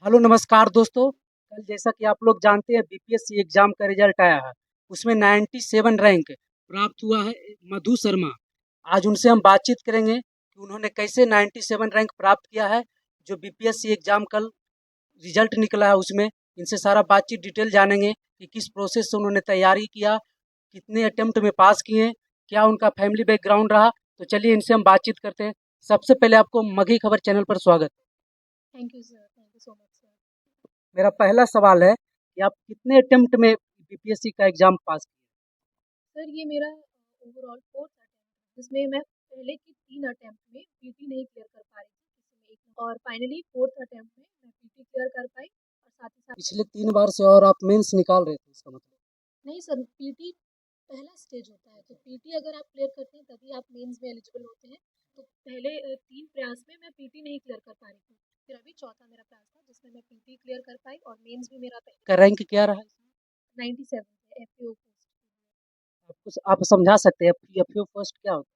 Hello नमस्कार दोस्तों। कल जैसा कि आप लोग जानते हैं बीपीएससी एग्जाम का रिजल्ट आया है। उसमें 97 रैंक प्राप्त हुआ है मधु शर्मा। आज उनसे हम बातचीत करेंगे कि उन्होंने कैसे 97 रैंक प्राप्त किया है। जो बीपीएससी एग्जाम कल रिजल्ट निकला है उसमें इनसे सारा बातचीत डिटेल जानेंगे कि किस प्रोसेस से उन्होंने तैयारी किया, कितने अटेम्प्ट में पास किए, क्या उनका फैमिली बैकग्राउंड रहा। तो चलिए इनसे हम बातचीत करते हैं। सबसे पहले आपको मगही खबर चैनल पर स्वागत। Thank you sir, thank you so much sir. मेरा पहला सवाल है कि आप कितने अटेम्प्ट में बीपीएससी का एग्जाम पास किए? सर ये मेरा ओवरऑल फोर्थ अटेम्प्ट है, जिसमें मैं पहले की 3 अटेम्प्ट में पीटी नहीं क्लियर कर पा रही थी, जिसमें एक और फाइनली फोर्थ अटेम्प्ट में मैं पीटी क्लियर कर पाई और साथ ही साथ पिछले 3 बार से और आप मेंस निकाल रहे थे इसका मतलब? नहीं सर, पीटी पहला स्टेज होता है, तो पीटी अगर आप क्लियर करते हैं तभी आप मेंस में एलिजिबल होते हैं। तो पहले 3 प्रयास में मैं पीटी नहीं क्लियर कर पा रही थी, फिर अभी चौथा मेरा प्रयास था जिसमें मैं पीटी क्लियर कर पाई और मेंस भी मेरा पहले का रैंक क्या रहा इसमें? 97 है एफएओ पोस्ट। आप समझा सकते हैं एफयू फर्स्ट क्या होता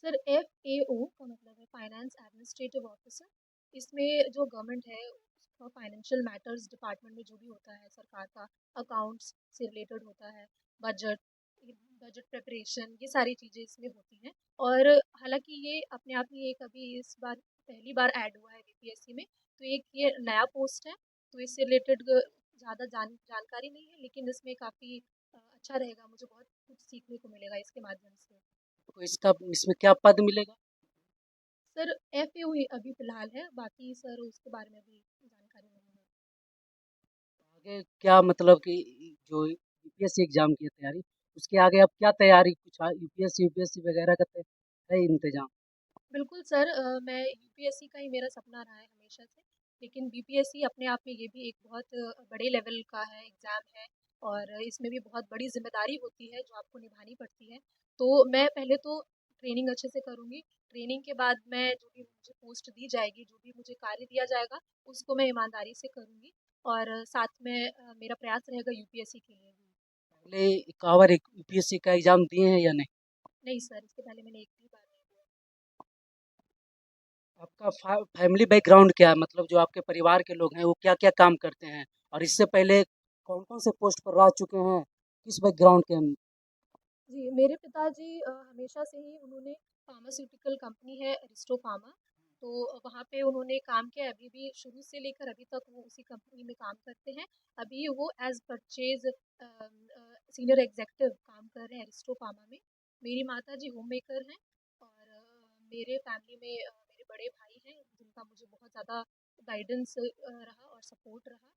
सर एफएओ का मतलब है फाइनेंस एडमिनिस्ट्रेटिव ऑफिसर। इसमें जो गवर्नमेंट है उसका फाइनेंशियल मैटर्स डिपार्टमेंट में जो भी होता है सरकार का, अकाउंट्स से रिलेटेड होता है, बजट बजट प्रिपरेशन, ये सारी चीज़ें इसमें होती हैं। और हालांकि ये अपने आप में एक अभी इस बार पहली बार ऐड हुआ है बीपीएससी में, तो एक ये नया पोस्ट है, तो इससे रिलेटेड ज़्यादा जानकारी नहीं है, लेकिन इसमें काफ़ी अच्छा रहेगा, मुझे बहुत कुछ सीखने को मिलेगा इसके माध्यम से। है? तो इसका इसमें क्या पद मिलेगा? सर एफएओ ही अभी फिलहाल है, बाकी सर उसके बारे में भी जानकारी नहीं है। आगे क्या मतलब कि जो यूपीएससी एग्जाम की है तैयारी, उसके आगे आप क्या तैयारी, कुछ यूपीएससी यूपीएससी वगैरह का है इंतजाम? बिल्कुल सर, मैं यूपीएससी का ही मेरा सपना रहा है हमेशा से, लेकिन बीपीएससी अपने आप में ये भी एक बहुत बड़े लेवल का है एग्ज़ाम है और इसमें भी बहुत बड़ी जिम्मेदारी होती है जो आपको निभानी पड़ती है। तो मैं पहले तो ट्रेनिंग अच्छे से करूँगी, ट्रेनिंग के बाद मैं जो भी मुझे पोस्ट दी जाएगी, जो भी मुझे कार्य दिया जाएगा, उसको मैं ईमानदारी से करूँगी और साथ में मेरा प्रयास रहेगा यूपीएससी के लिए भी। पहले एक और एक यूपीएससी का एग्जाम दिए हैं या नहीं? नहीं सर, इसके पहले मैंने एक भी बार नहीं दिया। आपका फैमिली बैकग्राउंड क्या है, मतलब जो आपके परिवार के लोग हैं वो क्या क्या काम करते हैं, और इससे पहले कौन कौन से पोस्ट पर रह चुके हैं, किस बैकग्राउंड के हैं? जी, मेरे पिताजी हमेशा से ही उन्होंने फार्मास्यूटिकल कंपनी है अरिस्टो फार्मा, तो वहाँ पे उन्होंने काम किया है, अभी भी शुरू से लेकर अभी तक वो उसी कंपनी में काम करते हैं। अभी वो एज़ परचेज़ सीनियर एग्ज़ीक्यूटिव काम कर रहे हैं अरिस्टो फार्मा में। मेरी माताजी होम मेकर हैं और मेरे फैमिली में मेरे बड़े भाई हैं जिनका मुझे बहुत ज़्यादा गाइडेंस रहा और सपोर्ट रहा।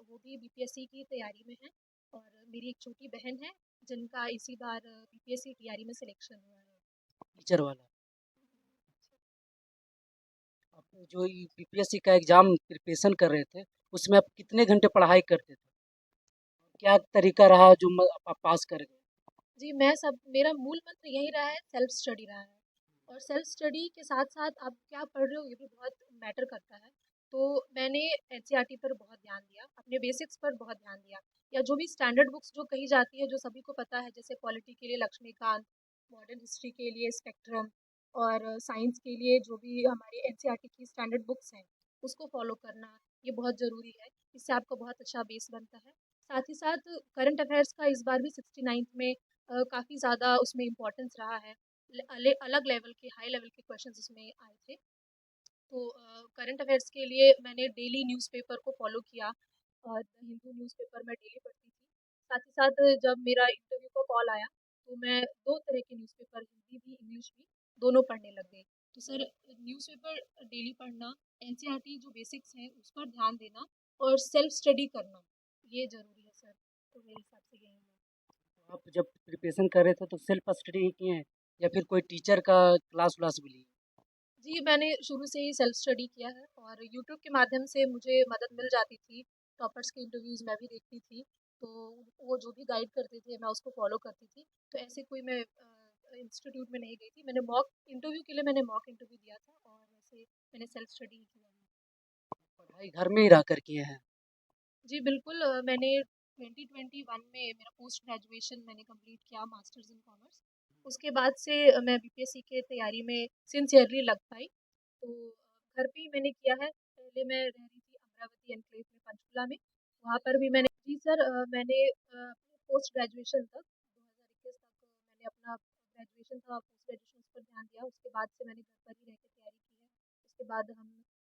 वो भी बीपीएससी की तैयारी में हैं और मेरी एक छोटी बहन है जिनका इसी बार बीपीएससी टीआरई में सिलेक्शन हुआ है। टीचर वाला। आप जो बीपीएससी का एग्जाम प्रिपरेशन कर रहे थे, उसमें आप कितने घंटे पढ़ाई करते थे? क्या तरीका रहा जो आप पास कर गए? जी, मैं सब मेरा मूल मंत्र यही रहा है, सेल्फ स्टडी रहा है और सेल्फ स्टडी के साथ-साथ आप क्या पढ़ रहे हो ये भी बहुत मैटर करता है। तो मैंने एनसीईआरटी पर बहुत ध्यान दिया, अपने बेसिक्स पर बहुत ध्यान दिया, या जो भी स्टैंडर्ड बुक्स जो कही जाती है, जो सभी को पता है, जैसे पॉलिटी के लिए लक्ष्मीकांत, मॉडर्न हिस्ट्री के लिए स्पेक्ट्रम और साइंस के लिए जो भी हमारी एनसीईआरटी की स्टैंडर्ड बुक्स हैं, उसको फॉलो करना, ये बहुत ज़रूरी है। इससे आपका बहुत अच्छा बेस बनता है। साथ ही साथ करंट अफेयर्स का इस बार भी 69th में काफ़ी ज़्यादा उसमें इम्पोर्टेंस रहा है। अलग लेवल के, हाई लेवल के क्वेश्चंस उसमें आए थे। तो करंट अफेयर्स के लिए मैंने डेली न्यूज़पेपर को फॉलो किया और द हिंदू न्यूज़पेपर मैं डेली पढ़ती थी। साथ ही साथ जब मेरा इंटरव्यू का कॉल आया तो मैं 2 तरह के न्यूज़पेपर, हिंदी भी इंग्लिश भी, दोनों पढ़ने लग गई। तो सर न्यूज़पेपर डेली पढ़ना, एनसीईआरटी जो बेसिक्स हैं उस पर ध्यान देना और सेल्फ स्टडी करना, ये ज़रूरी है सर। तो मेरे हिसाब से यही है। आप जब प्रिपरेशन कर रहे थे तो सेल्फ स्टडी ही किए हैं या फिर कोई टीचर का क्लास व्लास भी लिए? जी, मैंने शुरू से ही सेल्फ स्टडी किया है और यूट्यूब के माध्यम से मुझे मदद मिल जाती थी। टॉपर्स के इंटरव्यूज़ मैं भी देखती थी, तो वो जो भी गाइड करते थे मैं उसको फ़ॉलो करती थी। तो ऐसे कोई मैं इंस्टीट्यूट में नहीं गई थी। मैंने मॉक इंटरव्यू के लिए मैंने मॉक इंटरव्यू दिया था और वैसे मैंने सेल्फ स्टडी ही किया है। पढ़ाई घर में ही रह कर किए हैं? जी बिल्कुल, मैंने 2021 में मेरा पोस्ट ग्रेजुएशन मैंने कंप्लीट किया, मास्टर्स इन कॉमर्स। उसके बाद से मैं बीपीएससी के तैयारी में सिंसियरली लग पाई। तो घर पे ही मैंने किया है। पहले मैं रह रही थी अमरावती यूनिवर्सिटी एनक्लेव में पंचकुला में, वहाँ पर भी मैंने जी सर मैंने पोस्ट ग्रेजुएशन तक 2021 तक मैंने अपना ग्रेजुएशन था पोस्ट ग्रेजुएशन उस पर ध्यान दिया। उसके बाद से मैंने घर पर ही रह के तैयारी की है। उसके बाद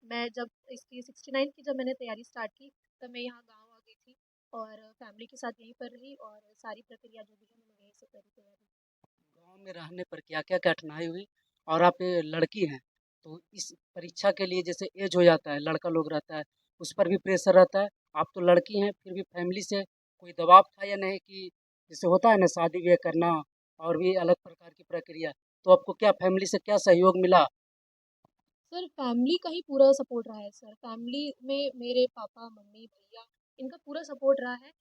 मैं जब इसकी 69 की जब मैंने तैयारी स्टार्ट की तब मैं यहाँ गाँव आ गई थी और फैमिली के साथ यहीं पर रही और सारी प्रक्रिया जो भी है मैंने यहीं से करी तैयारी। गाँव में रहने पर क्या-क्या कठिनाई हुई? और आप लड़की हैं, तो इस परीक्षा के लिए जैसे ऐज हो जाता है, लड़का लोग रहता है, उस पर भी प्रेशर रहता है। आप तो लड़की हैं, फिर भी फैमिली से कोई दबाव था या नहीं कि जैसे होता है ना शादी-ब्याह करना और भी अलग प्रकार की प्रक्रिया, तो आपको क्या फैमिली से क्या सहयोग मिला? सर फैमिली का ही पूरा सपोर्ट रहा है सर। फैमिली में मेरे पापा, मम्मी, भैया इनका पूरा सपोर्ट रहा है।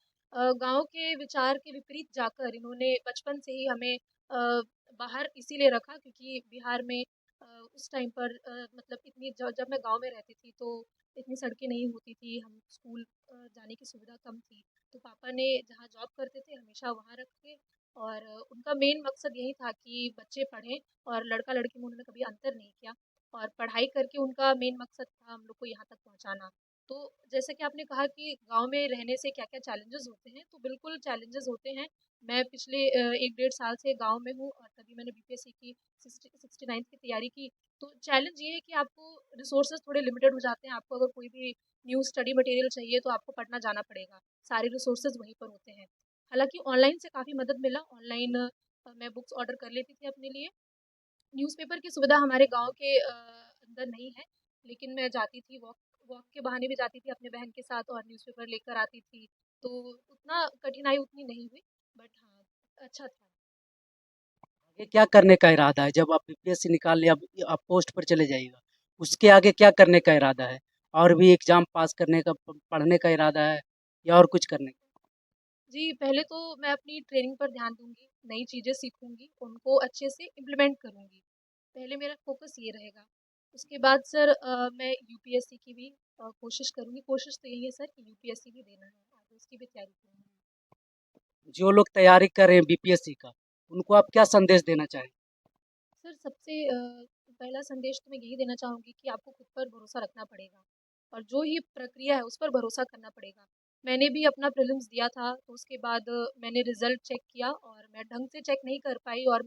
गाँव के विचार के विपरीत जाकर इन्होंने बचपन से ही हमें बाहर इसीलिए रखा क्योंकि बिहार में उस टाइम पर मतलब इतनी ज जब मैं गाँव में रहती थी तो इतनी सड़कें नहीं होती थी, हम स्कूल जाने की सुविधा कम थी। तो पापा ने जहाँ जॉब करते थे हमेशा वहाँ रखे और उनका मेन मकसद यही था कि बच्चे पढ़ें और लड़का-लड़की में उन्होंने कभी अंतर नहीं किया। और पढ़ाई करके उनका मेन मकसद था हम लोग को यहाँ तक पहुँचाना। तो जैसे कि आपने कहा कि गाँव में रहने से क्या-क्या चैलेंजेस होते हैं, तो बिल्कुल चैलेंजेस होते हैं। मैं पिछले 1 डेढ़ साल से गाँव में हूँ और तभी मैंने बीपीएससी की 69th की तैयारी की। तो चैलेंज ये है कि आपको रिसोर्सेज़ थोड़े लिमिटेड हो जाते हैं। आपको अगर कोई भी न्यू स्टडी मटेरियल चाहिए तो आपको पटना जाना पड़ेगा। सारे रिसोर्सेज़ वहीं पर होते हैं। हालाँकि ऑनलाइन से काफ़ी मदद मिला। ऑनलाइन मैं बुक्स ऑर्डर कर लेती थी अपने लिए। न्यूज़पेपर की सुविधा हमारे गाँव के अंदर नहीं है, लेकिन मैं जाती थी वॉक वॉक के बहाने भी जाती थी अपने बहन के साथ और न्यूज़पेपर लेकर आती थी। तो उतना कठिनाई उतनी नहीं हुई, बट हाँ, अच्छा था। आगे क्या करने का इरादा है? जब आप बीपीएससी निकाल लिया, अब आप पोस्ट पर चले जाइएगा, उसके आगे क्या करने का इरादा है? और भी एग्ज़ाम पास करने का पढ़ने का इरादा है या और कुछ करने का? जी, पहले तो मैं अपनी ट्रेनिंग पर ध्यान दूँगी, नई चीज़ें सीखूँगी, उनको अच्छे से इम्प्लीमेंट करूँगी। पहले मेरा फ़ोकस ये रहेगा। उसके बाद सर मैं यूपीएससी की भी कोशिश करूँगी। कोशिश तो यही है सर कि यूपीएससी भी देना है, आगे उसकी भी तैयारी करूँगी। जो लोग तैयारी कर रहे हैं बीपीएससी का, उनको आप क्या संदेश देना चाहेंगे? सर सबसे पहला संदेश तो मैं यही देना चाहूँगी कि आपको खुद पर भरोसा रखना पड़ेगा और जो ये प्रक्रिया है उस पर भरोसा करना पड़ेगा। मैंने भी अपना प्रीलिम्स दिया था तो उसके बाद मैंने रिज़ल्ट चेक किया और मैं ढंग से चेक नहीं कर पाई और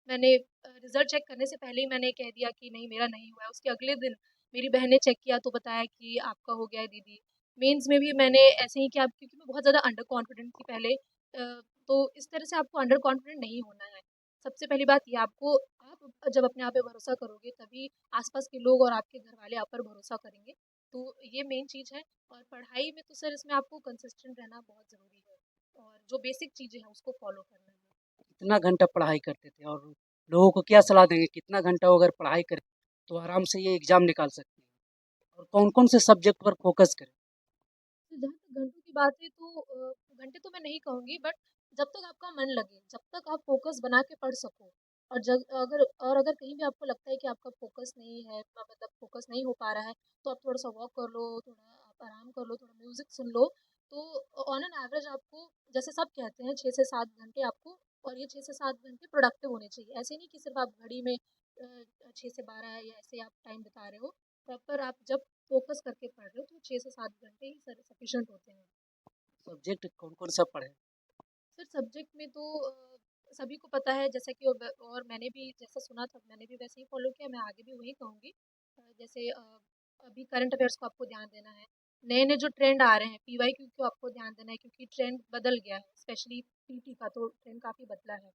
मैंने रिज़ल्ट चेक करने से पहले ही मैंने कह दिया कि नहीं मेरा नहीं हुआ है। उसके अगले दिन मेरी बहन ने चेक किया तो बताया कि आपका हो गया है दीदी। मेंस में भी मैंने ऐसे ही किया क्योंकि मैं बहुत ज़्यादा अंडर कॉन्फिडेंट थी पहले तो इस तरह से आपको अंडर कॉन्फिडेंट नहीं होना है। सबसे पहली बात ये आपको आप जब अपने आप पे भरोसा करोगे तभी आसपास के लोग और आपके घर वाले आप पर भरोसा करेंगे। तो ये मेन चीज़ है और पढ़ाई में तो सर इसमें आपको कंसिस्टेंट रहना बहुत ज़रूरी है और जो बेसिक चीज़ें हैं उसको फॉलो करना है। कितना घंटा पढ़ाई करते थे और लोगों को क्या सलाह देंगे कितना घंटा वो अगर पढ़ाई करें, तो आराम से ये एग्ज़ाम निकाल सकते हैं? और कौन-कौन से सब्जेक्ट पर फ़ोकस करें? तो जहाँ तक घंटों की बात है तो घंटे तो मैं नहीं कहूँगी बट जब तक आपका मन लगे, जब तक आप फ़ोकस बना के पढ़ सको और जग अगर कहीं भी आपको लगता है कि आपका फ़ोकस नहीं है मतलब फ़ोकस नहीं हो पा रहा है, तो आप थोड़ा-सा वॉक कर लो, थोड़ा आप आराम कर लो, थोड़ा म्यूज़िक सुन लो, तो ऑन एन एवरेज आपको जैसे सब कहते हैं 6 से 7 घंटे आपको और ये 6 से 7 घंटे प्रोडक्टिव होने चाहिए। ऐसे नहीं कि सिर्फ़ आप घड़ी में 6 से 12 या ऐसे आप टाइम बिता रहे हो, प्रॉपर आप जब फ़ोकस करके पढ़ रहे हो तो 6 से 7 घंटे ही सफिशिएंट होते हैं। सब्जेक्ट कौन-कौन सा पढ़ें? सर सब्जेक्ट में तो सभी को पता है जैसा कि और मैंने भी जैसा सुना था मैंने भी वैसे ही फॉलो किया, मैं आगे भी वही कहूँगी। जैसे अभी करंट अफेयर्स को आपको ध्यान देना है। नए-नए जो ट्रेंड आ रहे हैं पीवाईक्यू को आपको ध्यान देना है क्योंकि ट्रेंड बदल गया है, स्पेशली पीटी का तो ट्रेंड काफ़ी बदला है।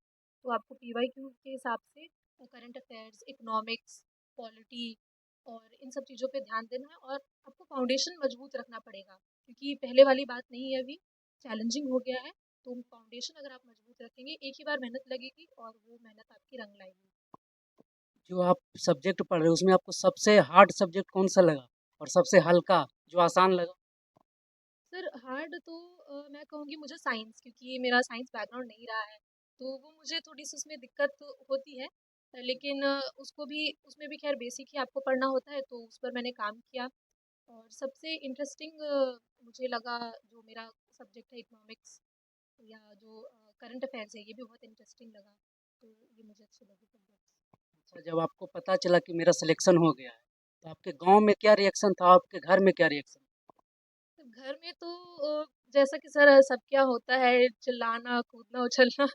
तो आपको पीवाईक्यू के हिसाब से करंट अफेयर्स, इकोनॉमिक्स, पॉलिटी और इन सब चीज़ों पे ध्यान देना है और आपको फाउंडेशन मजबूत रखना पड़ेगा क्योंकि पहले वाली बात नहीं है अभी, चैलेंजिंग हो गया है। तो फाउंडेशन अगर आप मजबूत रखेंगे, एक ही बार मेहनत लगेगी और वो मेहनत आपकी रंग लाएगी। जो आप सब्जेक्ट पढ़ रहे हो उसमें आपको सबसे हार्ड सब्जेक्ट कौन-सा लगा? और सबसे हल्का जो आसान लगा? सर हार्ड तो मैं कहूँगी मुझे साइंस क्योंकि मेरा साइंस बैकग्राउंड नहीं रहा है, तो वो मुझे थोड़ी-सी उसमें दिक्कत होती है। लेकिन उसको भी उसमें भी ख़ैर बेसिक ही आपको पढ़ना होता है, तो उस पर मैंने काम किया और सबसे इंटरेस्टिंग मुझे लगा जो मेरा सब्जेक्ट है इकोनॉमिक्स या जो करंट अफेयर्स है, ये भी बहुत इंटरेस्टिंग लगा। तो ये मुझे अच्छे लगे सब्जेक्ट्स। अच्छा, जब आपको पता चला कि मेरा सिलेक्शन हो गया है, तो आपके गाँव में क्या रिएक्शन था? आपके घर में क्या रिएक्शन? घर में तो जैसा कि सर सबके यहाँ होता है चिल्लाना, कूदना, उछलना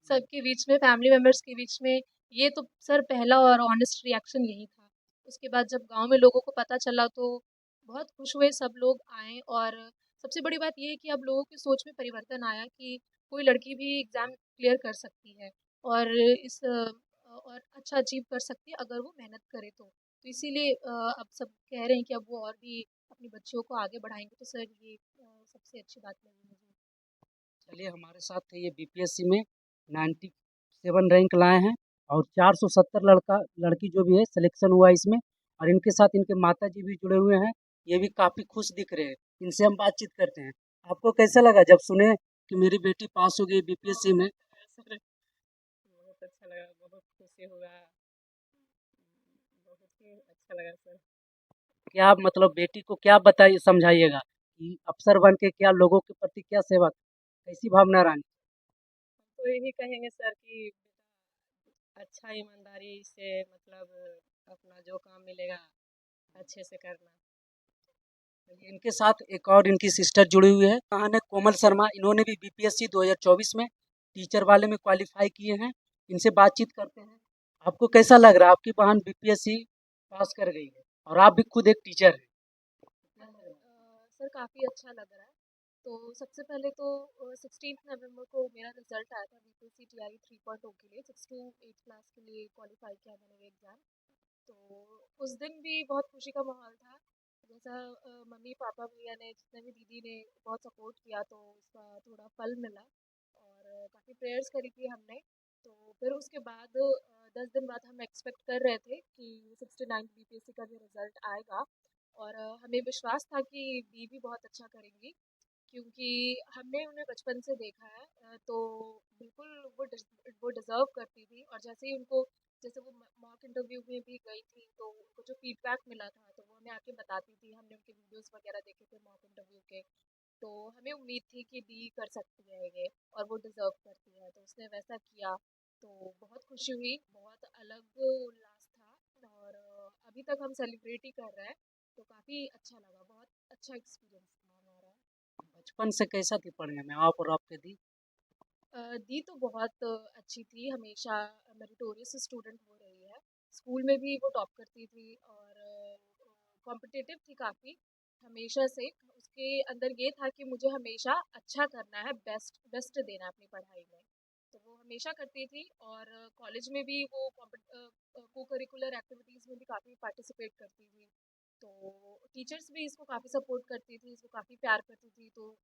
सबके बीच में, फैमिली मेंबर्स के बीच में, ये तो सर पहला और ऑनेस्ट रिएक्शन यही था। उसके बाद जब गाँव में लोगों को पता चला तो बहुत खुश हुए सब लोग आए, और सबसे बड़ी बात ये है कि अब लोगों की सोच में परिवर्तन आया कि कोई लड़की भी एग्ज़ाम क्लियर कर सकती है और और अच्छा अचीव कर सकती है अगर वो मेहनत करे तो। तो इसीलिए अब सब कह रहे हैं कि अब वो और भी अपनी बच्चियों को आगे बढ़ाएँगे, तो सर ये सबसे अच्छी बात लगी मुझे। चलिए हमारे साथ थे ये बीपीएससी में 97 रैंक लाए हैं और 470 लड़का लड़की जो भी है सिलेक्शन हुआ इसमें, और इनके साथ इनके माता जी भी जुड़े हुए हैं। ये भी काफ़ी खुश दिख रहे हैं। इनसे हम बातचीत करते हैं। आपको कैसा लगा जब सुने कि मेरी बेटी पास हो गई बीपीएससी में? सर बहुत अच्छा लगा, बहुत खुशी हुआ, बहुत ही अच्छा लगा सर। क्या मतलब बेटी को क्या बताइए समझाइएगा कि अफसर बन के क्या लोगों के प्रति क्या सेवा, कैसी भावना रानी? तो यही कहेंगे सर कि बेटा अच्छा ईमानदारी से मतलब अपना जो काम मिलेगा अच्छे से करना। इनके साथ एक और इनकी सिस्टर जुड़ी हुई है, कहान है कोमल शर्मा। इन्होंने भी बीपीएससी 2024 में टीचर वाले में क्वालिफाई किए हैं। इनसे बातचीत करते हैं। आपको कैसा लग रहा है आपकी बहन बीपीएससी पास कर गई है और आप भी खुद एक टीचर हैं? कितना लग रहा है? सर काफ़ी अच्छा लग रहा है। तो सबसे पहले तो 16 नवंबर को मेरा रिजल्ट आया था बीपीएससी टीआरई 3.0 के लिए, 6 टू 8 क्लास के लिए क्वालिफाई किया मैंने वो एग्ज़ाम। तो उस दिन भी बहुत खुशी का माहौल था। जैसा मम्मी पापा भैया ने जितने भी दीदी ने बहुत सपोर्ट किया, तो उसका थोड़ा फल मिला और काफ़ी प्रेयर्स करी थी हमने। तो फिर उसके बाद 10 दिन बाद हम एक्सपेक्ट कर रहे थे कि 69 बीपीएससी का जो रिजल्ट आएगा, और हमें विश्वास था कि दी भी बहुत अच्छा करेंगी, क्योंकि हमने उन्हें बचपन से देखा है। तो बिल्कुल वो डिज़र्व करती थी, और जैसे ही उनको, जैसे वो मॉक इंटरव्यू में भी गई थी तो उनको जो फीडबैक मिला था तो वो हमें आके बताती थी, हमने उनके वीडियोस वगैरह देखे थे मॉक इंटरव्यू के। तो हमें उम्मीद थी कि दी कर सकती है ये, और वो डिज़र्व करती है, तो उसने वैसा किया। तो बहुत खुशी हुई, बहुत अलग उल्लास था, और अभी तक हम सेलिब्रेट ही कर रहे हैं। तो काफ़ी अच्छा लगा, बहुत अच्छा एक्सपीरियंस था हमारा। बचपन से कैसा थी पढ़ने में आप और आपके दी? दी तो बहुत अच्छी थी, हमेशा मेरिटोरियस स्टूडेंट वो रही है। स्कूल में भी वो टॉप करती थी और कॉम्पिटिटिव थी काफ़ी हमेशा से। उसके अंदर ये था कि मुझे हमेशा अच्छा करना है, बेस्ट बेस्ट देना है अपनी पढ़ाई में। तो वो हमेशा करती थी, और कॉलेज में भी वो को करिकुलर एक्टिविटीज़ में भी काफ़ी पार्टिसिपेट करती थी। तो टीचर्स भी इसको काफ़ी सपोर्ट करती थी, इसको काफ़ी प्यार करती थी, तो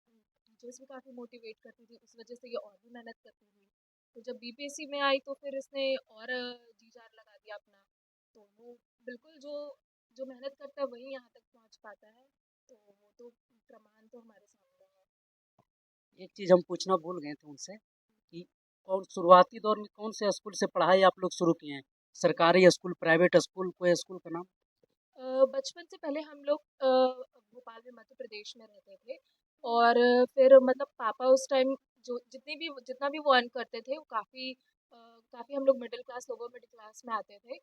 टीचर्स भी काफ़ी मोटिवेट करती थी, उस वजह से ये और भी मेहनत करती थी। तो जब बीपीएससी में आई तो फिर इसने और जी जान लगा दिया अपना। तो वो बिल्कुल जो जो मेहनत करता है वही यहाँ तक पहुँच पाता है। तो वो तो प्रमाण तो हमारे सामने है। एक चीज़ हम पूछना भूल गए थे उनसे कि कौन शुरुआती दौर में कौन से स्कूल से पढ़ाई आप लोग शुरू किए हैं? सरकारी स्कूल, प्राइवेट स्कूल, कोई स्कूल का नाम? बचपन से पहले हम लोग भोपाल में मध्य प्रदेश में रहते थे, और फिर मतलब पापा उस टाइम जो जितना भी वो अर्न करते थे वो काफ़ी हम लोग middle class, lower middle class में आते थे।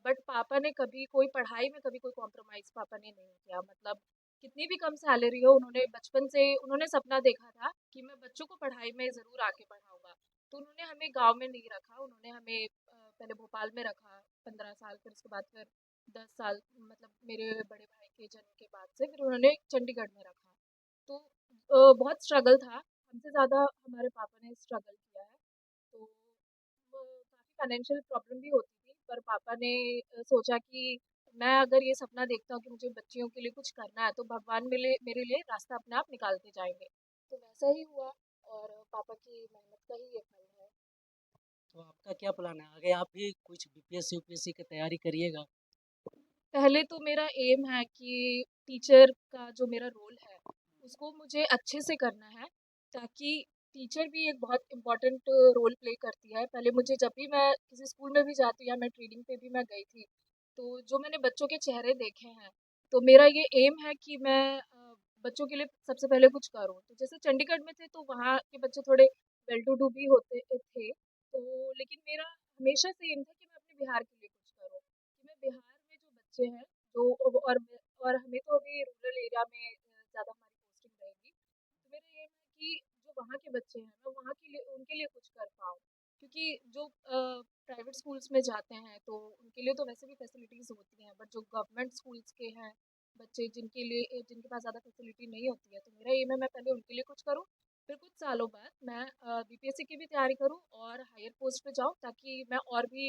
बट पापा ने कभी कोई पढ़ाई में कभी कोई कॉम्प्रोमाइज़ पापा ने नहीं किया। मतलब कितनी भी कम सैलरी हो, उन्होंने बचपन से उन्होंने सपना देखा था कि मैं बच्चों को पढ़ाई में ज़रूर आगे बढ़ाऊँगा। तो उन्होंने हमें गाँव में नहीं रखा, उन्होंने हमें पहले भोपाल में रखा 15 साल, फिर उसके बाद फिर 10 साल, मतलब मेरे बड़े भाई के जन्म के बाद से फिर उन्होंने चंडीगढ़ में रखा। तो बहुत स्ट्रगल था, हमसे ज़्यादा हमारे पापा ने स्ट्रगल किया है। तो वो काफ़ी फाइनेंशियल प्रॉब्लम भी होती थी, पर पापा ने सोचा कि मैं अगर ये सपना देखता हूँ कि मुझे बच्चियों के लिए कुछ करना है, तो भगवान मेरे लिए रास्ता अपने आप निकालते जाएँगे। तो वैसा ही हुआ, और पापा की मेहनत का ही ये फल है। तो आपका क्या प्लान है? आगे आप भी कुछ बीपीएससी यूपीएससी की तैयारी करिएगा? पहले तो मेरा एम है कि टीचर का जो मेरा रोल है, उसको मुझे अच्छे से करना है, ताकि टीचर भी एक बहुत इम्पोर्टेंट रोल प्ले करती है। पहले मुझे जब भी मैं किसी स्कूल में भी जाती हूँ या मैं ट्रेनिंग पे भी मैं गई थी, तो जो मैंने बच्चों के चेहरे देखे हैं, तो मेरा ये एम है कि मैं बच्चों के लिए सबसे पहले कुछ करूँ। तो जैसे चंडीगढ़ में थे, तो वहाँ के बच्चे थोड़े वेल टू डू भी होते थे, तो लेकिन मेरा हमेशा से एम था कि मैं अपने बिहार के लिए कुछ करूँ। कि मैं बिहार में जो बच्चे हैं जो और हमें तो अभी रूरल एरिया में ज़्यादा हमारी रहेगी। तो मेरा ये है कि जो वहाँ के बच्चे हैं मैं वहाँ के लिए उनके लिए कुछ कर पाऊँ, क्योंकि जो प्राइवेट स्कूल्स में जाते हैं तो उनके लिए तो वैसे भी फैसिलिटीज़ होती हैं, बट जो गवर्नमेंट स्कूल्स के हैं बच्चे जिनके पास ज़्यादा फैसिलिटी नहीं होती है, तो मेरा एम है मैं पहले उनके लिए कुछ करूँ, फिर कुछ सालों बाद मैं बीपीएससी की भी तैयारी करूँ और हायर पोस्ट पे जाऊँ, ताकि मैं और भी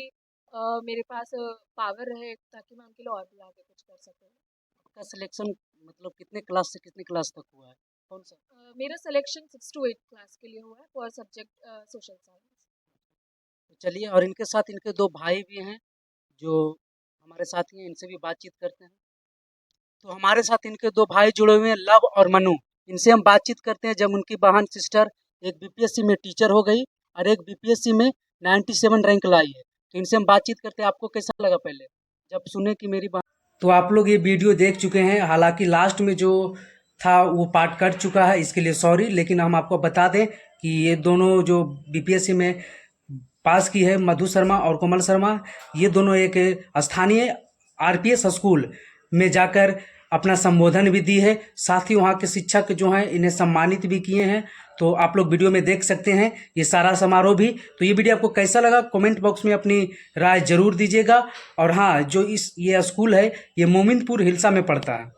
मेरे पास पावर रहे, ताकि मैं उनके लिए और भी आगे कुछ कर सकूँ। आपका सिलेक्शन मतलब कितने क्लास से कितने क्लास तक हुआ है, कौन सा? मेरा सिलेक्शन 6 to 8 क्लास के लिए हुआ है फॉर सब्जेक्ट सोशल साइंस। तो चलिए, और इनके साथ इनके 2 भाई भी हैं, जो हमारे साथी हैं, इनसे भी बातचीत करते हैं। तो हमारे साथ इनके 2 भाई जुड़े हुए हैं, लव और मनु। इनसे हम बातचीत करते हैं जब उनकी बहन सिस्टर एक बीपीएससी में टीचर हो गई और एक बीपीएससी में 97 रैंक लाई है। तो इनसे हम बातचीत करते हैं, आपको कैसा लगा पहले जब सुने कि मेरी बहन। तो आप लोग ये वीडियो देख चुके हैं, हालांकि लास्ट में जो था वो पार्ट कट चुका है, इसके लिए सॉरी, लेकिन हम आपको बता दें कि ये दोनों जो बीपीएससी में पास की है, मधु शर्मा और कोमल शर्मा, ये दोनों एक स्थानीय आरपीएस स्कूल में जाकर अपना संबोधन भी दी है, साथ ही वहाँ के शिक्षक जो हैं इन्हें सम्मानित भी किए हैं। तो आप लोग वीडियो में देख सकते हैं ये सारा समारोह भी। तो ये वीडियो आपको कैसा लगा कमेंट बॉक्स में अपनी राय जरूर दीजिएगा। और हाँ, जो ये स्कूल है ये मोमिनपुर हिल्सा में पड़ता है।